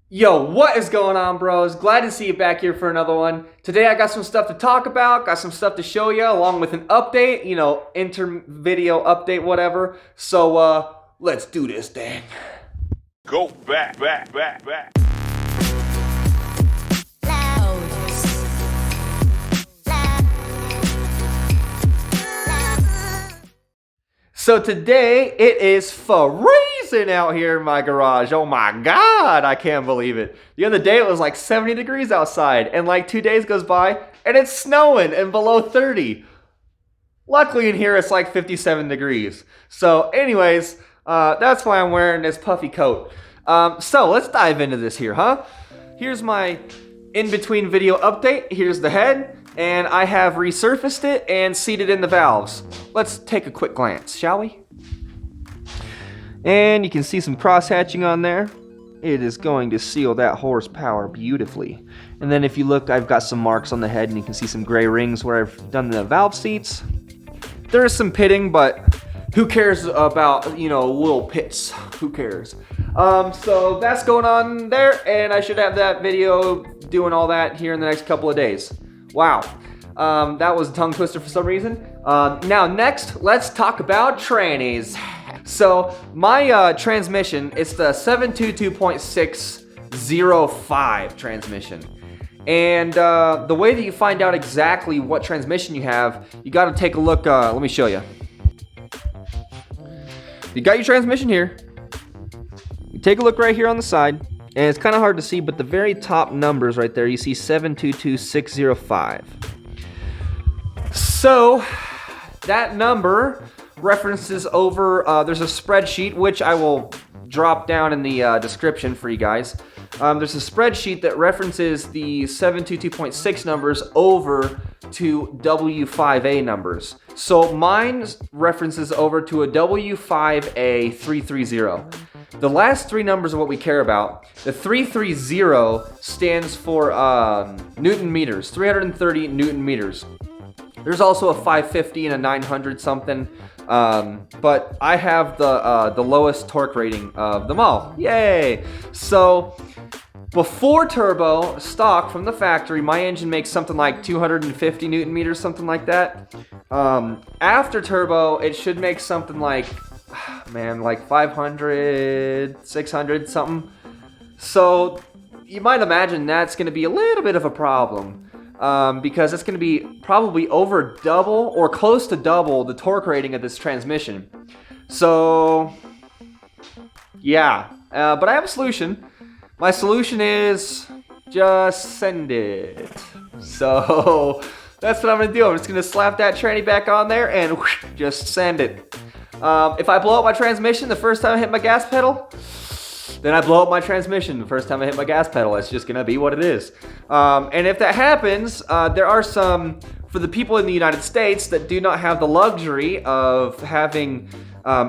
Yo, what is going on, bros? Glad to see you back here for another one. Today I got some stuff to talk about, got some stuff to show you, along with an update, inter-video update, whatever. So, let's do this thing. Go back. So today, it is freezing out here in my garage. Oh my God, I can't believe it. The other day, it was like 70 degrees outside, and like 2 days goes by, and it's snowing and below 30. Luckily in here, it's like 57 degrees. So anyways, that's why I'm wearing this puffy coat. So let's dive into this here, huh? Here's my in-between video update. Here's the head, and I have resurfaced it and seated in the valves. Let's take a quick glance, shall we? And you can see some cross-hatching on there. It is going to seal that horsepower beautifully. And then if you look, I've got some marks on the head, and you can see some gray rings where I've done the valve seats. There is some pitting, but who cares about, little pits? Who cares? So that's going on there, and I should have that video doing all that here in the next couple of days. Wow. That was a tongue twister for some reason. Now next, let's talk about trannies. So my transmission, it's the 722.605 transmission. And the way that you find out exactly what transmission you have, you got to take a look. Let me show you. You got your transmission here. You take a look right here on the side, and it's kind of hard to see, but the very top numbers right there, you see 722.605. So that number references over, there's a spreadsheet, which I will drop down in the description for you guys. There's a spreadsheet that references the 722.6 numbers over to W5A numbers. So mine references over to a W5A330. The last three numbers are what we care about. The 330 stands for Newton meters, 330 Newton meters. There's also a 550 and a 900 something, but I have the lowest torque rating of them all. Yay! So before turbo, stock from the factory, my engine makes something like 250 Newton meters, something like that. After turbo, it should make something like, like 500, 600 something. So you might imagine that's going to be a little bit of a problem. Because it's going to be probably over double or close to double the torque rating of this transmission. So, yeah. But I have a solution. My solution is just send it. So, that's what I'm going to do. I'm just going to slap that tranny back on there and whoosh, just send it. If I blow up my transmission the first time I hit my gas pedal, then I blow up my transmission the first time I hit my gas pedal. It's just gonna be what it is. And if that happens, there are some, for the people in the United States that do not have the luxury of having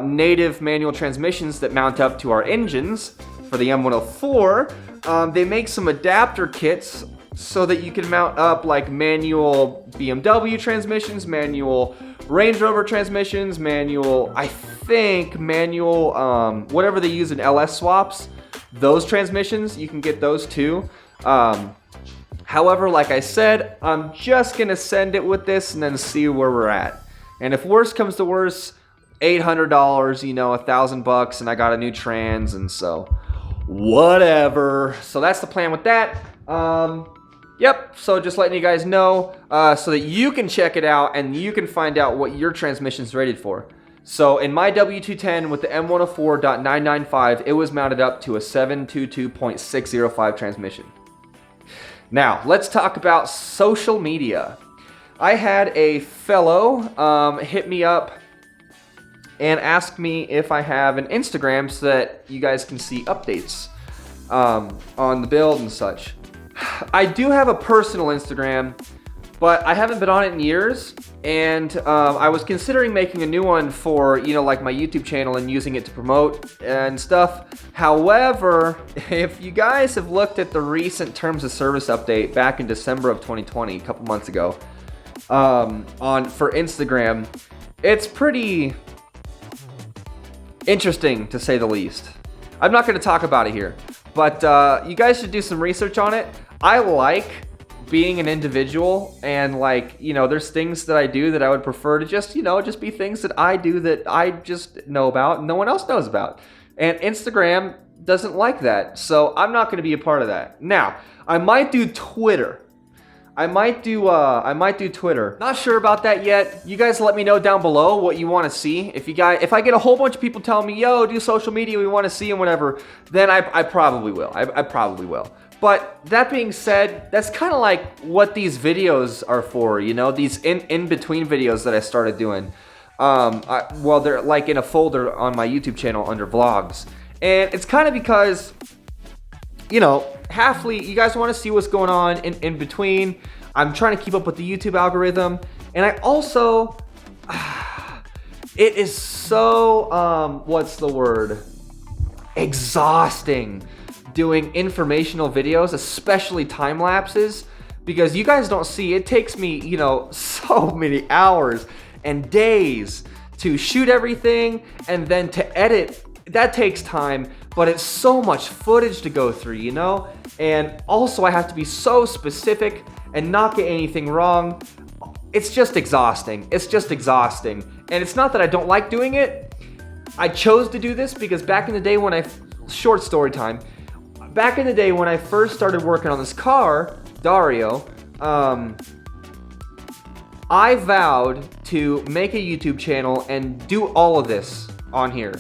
native manual transmissions that mount up to our engines, for the M104, they make some adapter kits so that you can mount up like manual BMW transmissions, manual Range Rover transmissions, manual, whatever they use in LS swaps, those transmissions, you can get those too. However, like I said, I'm just gonna send it with this and then see where we're at. And if worse comes to worse, $800, $1,000, and I got a new trans, and so whatever. So that's the plan with that. Yep, so just letting you guys know so that you can check it out and you can find out what your transmission's rated for. So in my W210 with the M104.995, it was mounted up to a 722.605 transmission. Now, let's talk about social media. I had a fellow hit me up and ask me if I have an Instagram so that you guys can see updates on the build and such. I do have a personal Instagram, but I haven't been on it in years, and I was considering making a new one for, like my YouTube channel and using it to promote and stuff. However, if you guys have looked at the recent terms of service update back in December of 2020, a couple months ago, for Instagram, it's pretty interesting to say the least. I'm not going to talk about it here, But you guys should do some research on it. I like being an individual, and like, you know, there's things that I do that I would prefer to just, you know, just be things that I do that I just know about and no one else knows about. And Instagram doesn't like that, so I'm not going to be a part of that. Now, I might do Twitter. I might do Twitter. Not sure about that yet. You guys let me know down below what you want to see. If I get a whole bunch of people telling me, yo, do social media, we want to see and whatever, then I probably will. I probably will. But that being said, that's kind of like what these videos are for, you know, these in-between videos that I started doing. Well, they're like in a folder on my YouTube channel under vlogs. And it's kind of because, you know, halfly, you guys want to see what's going on in between. I'm trying to keep up with the YouTube algorithm. And I also, it is so, what's the word? Exhausting doing informational videos, especially time lapses, because you guys don't see, it takes me, you know, so many hours and days to shoot everything and then to edit. That takes time, but it's so much footage to go through, you know? And also I have to be so specific and not get anything wrong. It's just exhausting. It's just exhausting. And it's not that I don't like doing it. I chose to do this because back in the day when short story time, back in the day when I first started working on this car, Dario, I vowed to make a YouTube channel and do all of this on here.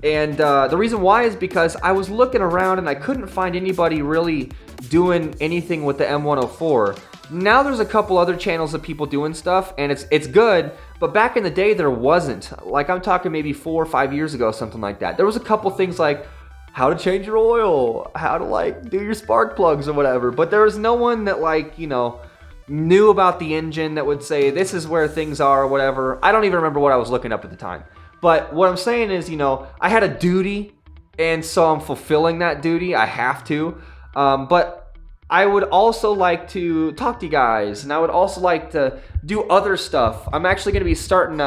And the reason why is because I was looking around and I couldn't find anybody really doing anything with the M104. Now there's a couple other channels of people doing stuff, and it's good, but back in the day there wasn't. Like, I'm talking maybe 4 or 5 years ago, something like that. There was a couple things like how to change your oil, how to like do your spark plugs or whatever, but there was no one that, like, you know, knew about the engine that would say this is where things are or whatever. I don't even remember what I was looking up at the time. But what I'm saying is, you know, I had a duty, and so I'm fulfilling that duty. I have to. But I would also like to talk to you guys, and I would also like to do other stuff. I'm actually going to be starting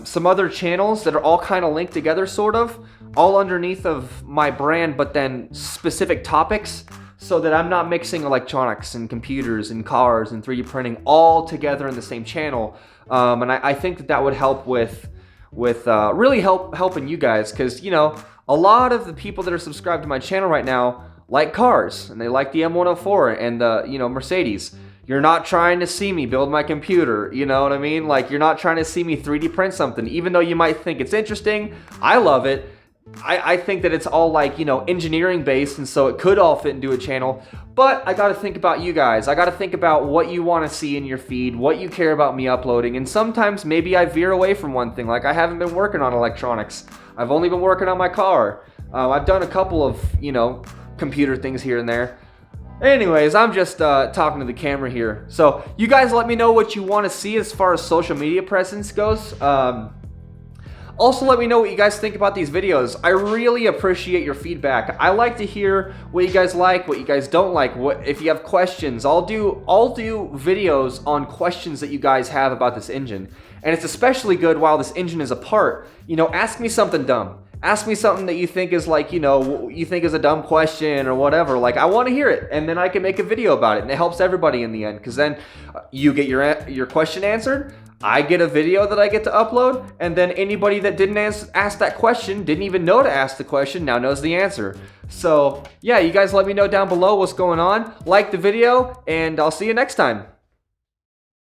some other channels that are all kind of linked together, sort of, all underneath of my brand, but then specific topics, so that I'm not mixing electronics and computers and cars and 3D printing all together in the same channel. And I think that would help with really helping you guys, because, you know, a lot of the people that are subscribed to my channel right now like cars, and they like the M104 and the, you know, Mercedes. You're not trying to see me build my computer, you know what I mean? Like, you're not trying to see me 3D print something, even though you might think it's interesting. I love it. I think that it's all, like, you know, engineering based, and so it could all fit into a channel. But I got to think about you guys. I got to think about what you want to see in your feed, what you care about me uploading, and sometimes maybe I veer away from one thing. Like, I haven't been working on electronics. I've only been working on my car. I've done a couple of, you know, computer things here and there. Anyways, I'm just talking to the camera here. So you guys let me know what you want to see as far as social media presence goes. Also, let me know what you guys think about these videos. I really appreciate your feedback. I like to hear what you guys like, what you guys don't like. What if you have questions? I'll do videos on questions that you guys have about this engine. And it's especially good while this engine is apart. You know, ask me something dumb. Ask me something that you think is, like, you know, you think is a dumb question or whatever. Like, I want to hear it, and then I can make a video about it, and it helps everybody in the end, because then you get your question answered. I get a video that I get to upload, and then anybody that didn't ask that question, didn't even know to ask the question, now knows the answer. So yeah, you guys let me know down below what's going on. Like the video, and I'll see you next time.